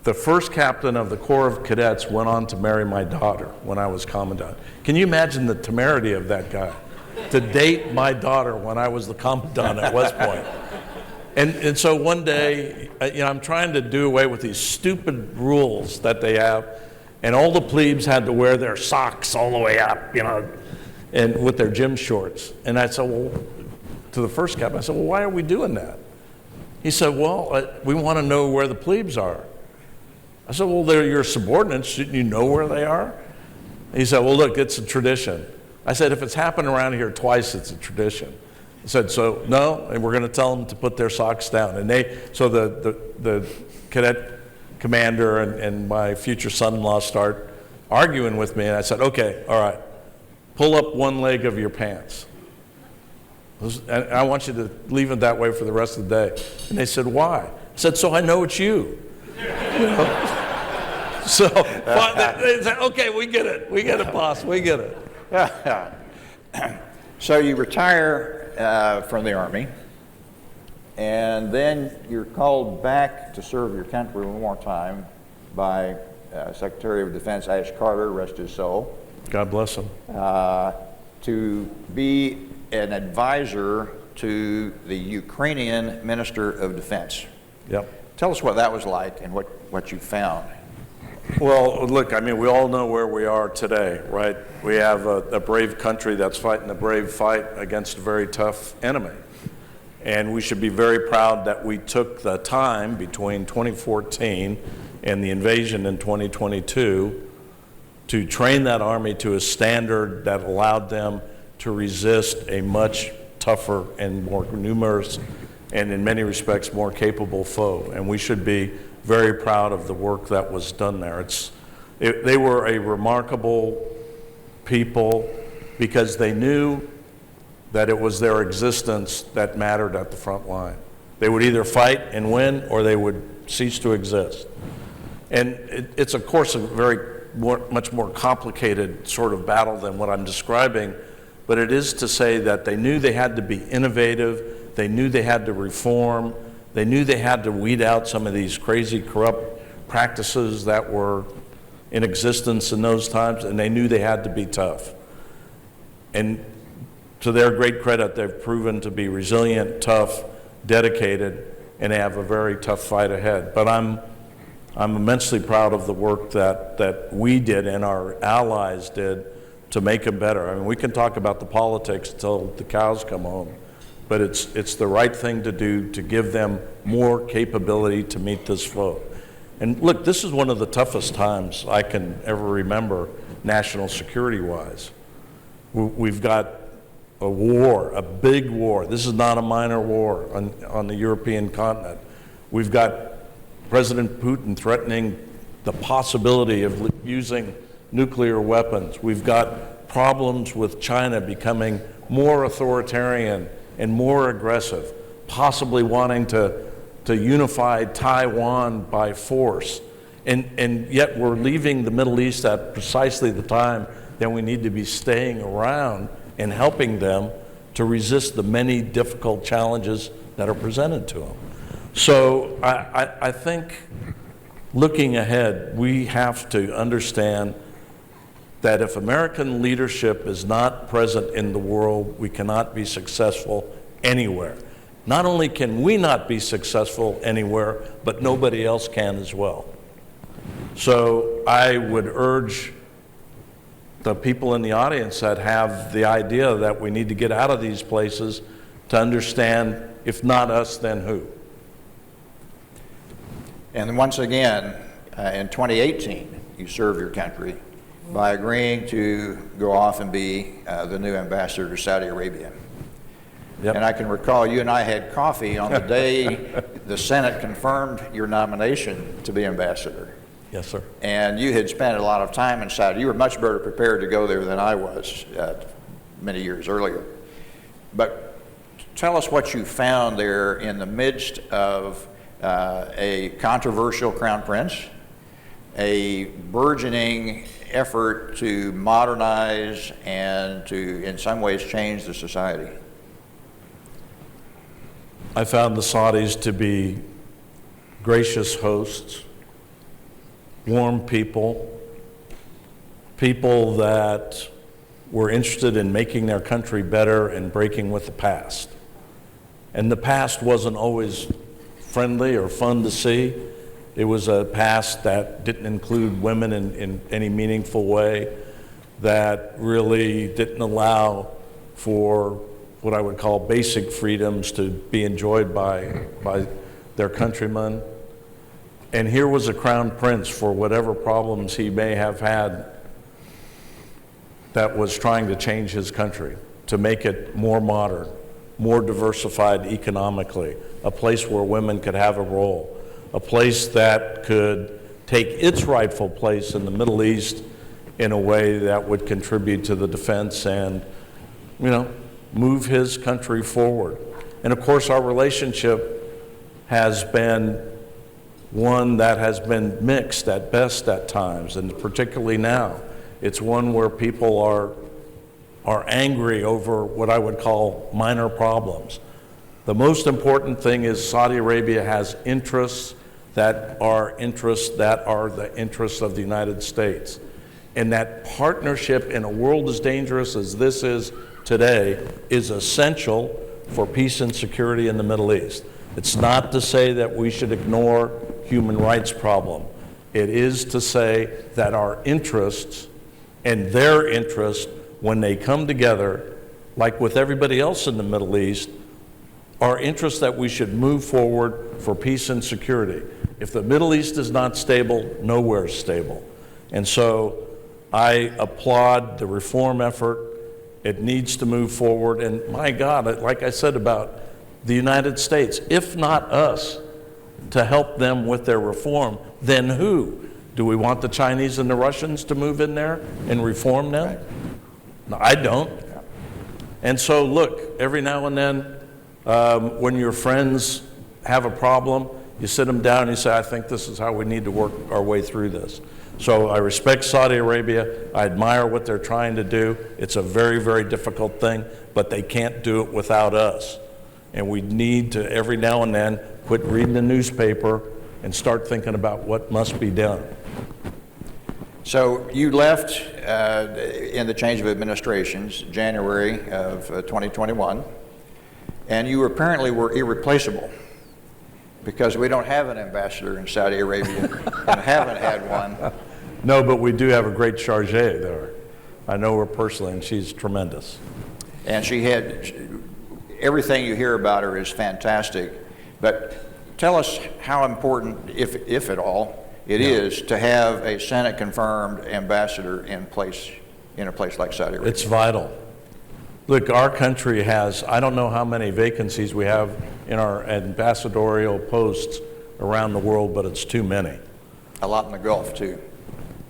Speaker 9: the first captain of the Corps of Cadets went on to marry my daughter when I was commandant. Can you imagine the temerity of that guy? to date my daughter when I was the commandant at West Point. And so one day, I'm trying to do away with these stupid rules that they have, and all the plebes had to wear their socks all the way up, and with their gym shorts. And I said, well, to the first captain, I said, well, why are we doing that? He said, well, we want to know where the plebes are. I said, well, they're your subordinates. Shouldn't you know where they are? He said, well, look, it's a tradition. I said, if it's happened around here twice, it's a tradition. He said, so no, and we're going to tell them to put their socks down. And so the cadet commander and my future son-in-law start arguing with me, and I said, okay, all right, pull up one leg of your pants. And I want you to leave it that way for the rest of the day. And they said, why? I said, so I know it's you. So they said, okay, we get it, boss, we get it.
Speaker 10: So you retire from the Army, and then you're called back to serve your country one more time by Secretary of Defense Ash Carter, rest his soul.
Speaker 9: God bless him.
Speaker 10: To be an advisor to the Ukrainian Minister of Defense.
Speaker 9: Yep.
Speaker 10: Tell us what that was like and what you found.
Speaker 9: Well, look, we all know where we are today, right? We have a brave country that's fighting a brave fight against a very tough enemy. And we should be very proud that we took the time between 2014 and the invasion in 2022 to train that army to a standard that allowed them to resist a much tougher and more numerous and in many respects more capable foe. And we should be very proud of the work that was done there. They were a remarkable people because they knew that it was their existence that mattered at the front line. They would either fight and win or they would cease to exist. And it's of course a much more complicated sort of battle than what I'm describing, but it is to say that they knew they had to be innovative, they knew they had to reform, they knew they had to weed out some of these crazy corrupt practices that were in existence in those times, and they knew they had to be tough. And to their great credit, they've proven to be resilient, tough, dedicated, and they have a very tough fight ahead. But I'm immensely proud of the work that we did and our allies did to make them better. We can talk about the politics till the cows come home, but it's the right thing to do to give them more capability to meet this foe. And look, this is one of the toughest times I can ever remember national security-wise. We've got a war, a big war. This is not a minor war on the European continent. We've got President Putin threatening the possibility of using nuclear weapons. We've got problems with China becoming more authoritarian and more aggressive, possibly wanting to unify Taiwan by force. And yet we're leaving the Middle East at precisely the time that we need to be staying around and helping them to resist the many difficult challenges that are presented to them. So I think looking ahead, we have to understand that if American leadership is not present in the world, we cannot be successful anywhere. Not only can we not be successful anywhere, but nobody else can as well. So I would urge the people in the audience that have the idea that we need to get out of these places to understand, if not us, then who?
Speaker 10: And once again, in 2018, you served your country by agreeing to go off and be the new ambassador to Saudi Arabia.
Speaker 9: Yep.
Speaker 10: And I can recall you and I had coffee on the day the Senate confirmed your nomination to be ambassador.
Speaker 9: Yes, sir.
Speaker 10: And you had spent a lot of time in Saudi. You were much better prepared to go there than I was many years earlier. But tell us what you found there in the midst of a controversial crown prince, a burgeoning effort to modernize and to, in some ways, change the society.
Speaker 9: I found the Saudis to be gracious hosts, warm people, people that were interested in making their country better and breaking with the past. And the past wasn't always friendly or fun to see. It was a past that didn't include women in any meaningful way, that really didn't allow for what I would call basic freedoms to be enjoyed by their countrymen. And here was a crown prince, for whatever problems he may have had, that was trying to change his country, to make it more modern, more diversified economically, a place where women could have a role, a place that could take its rightful place in the Middle East in a way that would contribute to the defense and, move his country forward. And of course, our relationship has been one that has been mixed at best at times, and particularly now. It's one where people are angry over what I would call minor problems. The most important thing is Saudi Arabia has interests that are the interests of the United States. And that partnership in a world as dangerous as this is today is essential for peace and security in the Middle East. It's not to say that we should ignore human rights problem. It is to say that our interests and their interests, when they come together, like with everybody else in the Middle East, are interests that we should move forward for peace and security. If the Middle East is not stable, nowhere's stable. And so I applaud the reform effort. It needs to move forward. And my God, like I said about the United States, if not us to help them with their reform, then who? Do we want the Chinese and the Russians to move in there and reform them? No, I don't. And so look, every now and then, when your friends have a problem, you sit them down and you say, I think this is how we need to work our way through this. So I respect Saudi Arabia. I admire what they're trying to do. It's a very, very difficult thing, but they can't do it without us. And we need to, every now and then, quit reading the newspaper and start thinking about what must be done.
Speaker 10: So you left in the change of administrations, January of 2021, and you apparently were irreplaceable, because we don't have an ambassador in Saudi Arabia and haven't had one.
Speaker 9: No, but we do have a great chargé there. I know her personally, and she's tremendous.
Speaker 10: And everything you hear about her is fantastic. But tell us how important, if at all, it is to have a Senate-confirmed ambassador in a place like Saudi Arabia.
Speaker 9: It's vital. Look, our country has, I don't know how many vacancies we have in our ambassadorial posts around the world, but it's too many.
Speaker 10: A lot in the Gulf, too.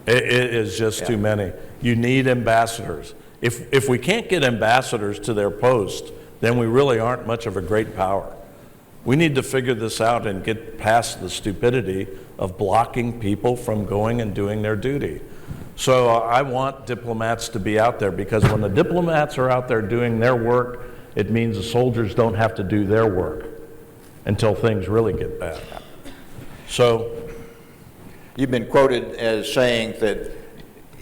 Speaker 9: It is just too many. You need ambassadors. If we can't get ambassadors to their post, then we really aren't much of a great power. We need to figure this out and get past the stupidity of blocking people from going and doing their duty. So I want diplomats to be out there, because when the diplomats are out there doing their work, it means the soldiers don't have to do their work until things really get bad. So
Speaker 10: you've been quoted as saying that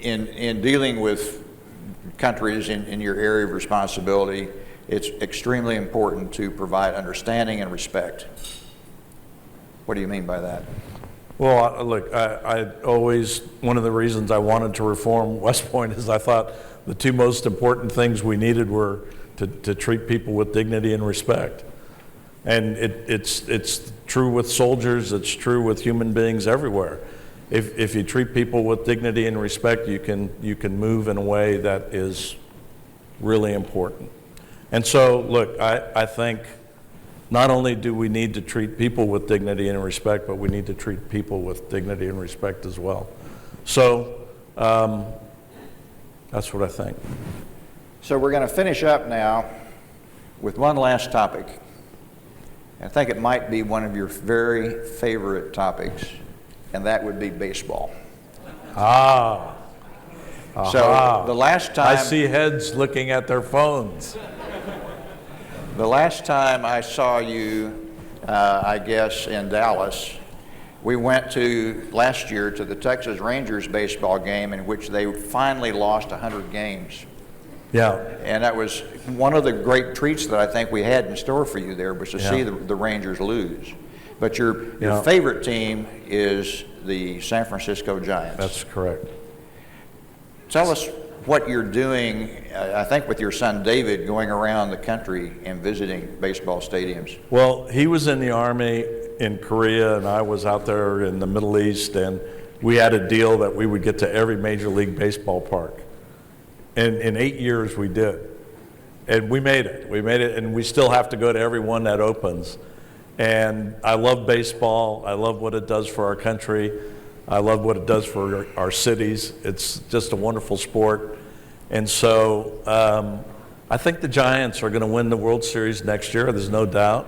Speaker 10: in dealing with countries in your area of responsibility, it's extremely important to provide understanding and respect. What do you mean by that?
Speaker 9: Well, look, I always, one of the reasons I wanted to reform West Point is I thought the two most important things we needed were to treat people with dignity and respect. And it's true with soldiers, it's true with human beings everywhere. If you treat people with dignity and respect, you can move in a way that is really important. And so, look, I think not only do we need to treat people with dignity and respect, but we need to treat people with dignity and respect as well. So that's what I think.
Speaker 10: So we're going to finish up now with one last topic. I think it might be one of your very favorite topics, and that would be baseball.
Speaker 9: Ah.
Speaker 10: So the last time...
Speaker 9: I see heads looking at their phones.
Speaker 10: The last time I saw you, I guess, in Dallas, we went last year to the Texas Rangers baseball game, in which they finally lost 100 games.
Speaker 9: Yeah.
Speaker 10: And that was one of the great treats that I think we had in store for you there, was to see the Rangers lose. But your favorite team is the San Francisco Giants.
Speaker 9: That's correct.
Speaker 10: Tell us what you're doing, I think with your son David, going around the country and visiting baseball stadiums.
Speaker 9: Well, he was in the Army in Korea, and I was out there in the Middle East, and we had a deal that we would get to every Major League Baseball park. And in 8 years, we did. And we made it. We made it, and we still have to go to every one that opens. And I love baseball. I love what it does for our country. I love what it does for our cities. It's just a wonderful sport. And so I think the Giants are going to win the World Series next year. There's no doubt.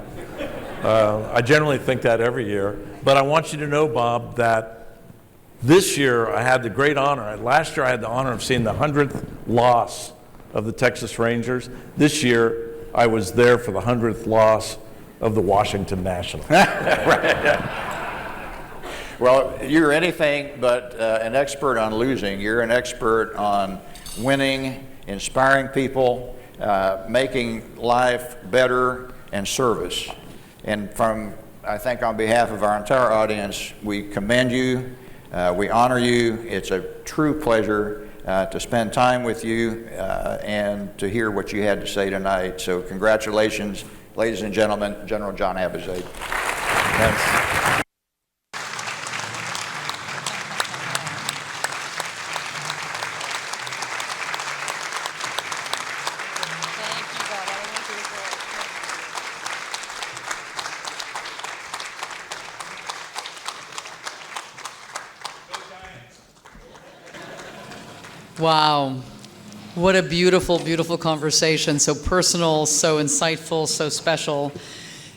Speaker 9: I generally think that every year. But I want you to know, Bob, that this year I had the great honor. Last year I had the honor of seeing the 100th loss of the Texas Rangers. This year I was there for the 100th loss of the Washington Nationals.
Speaker 10: Well, you're anything but an expert on losing. You're an expert on winning, inspiring people, making life better, and service. And I think on behalf of our entire audience, we commend you, we honor you. It's a true pleasure to spend time with you and to hear what you had to say tonight. So congratulations, ladies and gentlemen, General John Abizaid.
Speaker 9: Thanks.
Speaker 1: Wow. What a beautiful, beautiful conversation. So personal, so insightful, so special.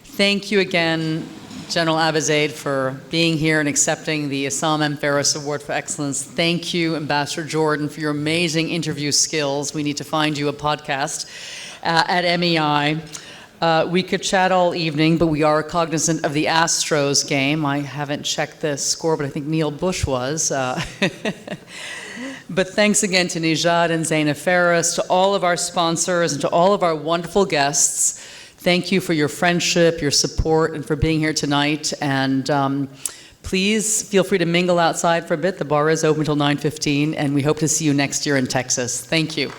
Speaker 1: Thank you again, General Abizaid, for being here and accepting the Issam M. Ferris Award for Excellence. Thank you, Ambassador Jordan, for your amazing interview skills. We need to find you a podcast at MEI. We could chat all evening, but we are cognizant of the Astros game. I haven't checked the score, but I think Neil Bush was. But thanks again to Nijad and Zaina Ferris, to all of our sponsors, and to all of our wonderful guests. Thank you for your friendship, your support, and for being here tonight. And please feel free to mingle outside for a bit. The bar is open until 9:15, and we hope to see you next year in Texas. Thank you.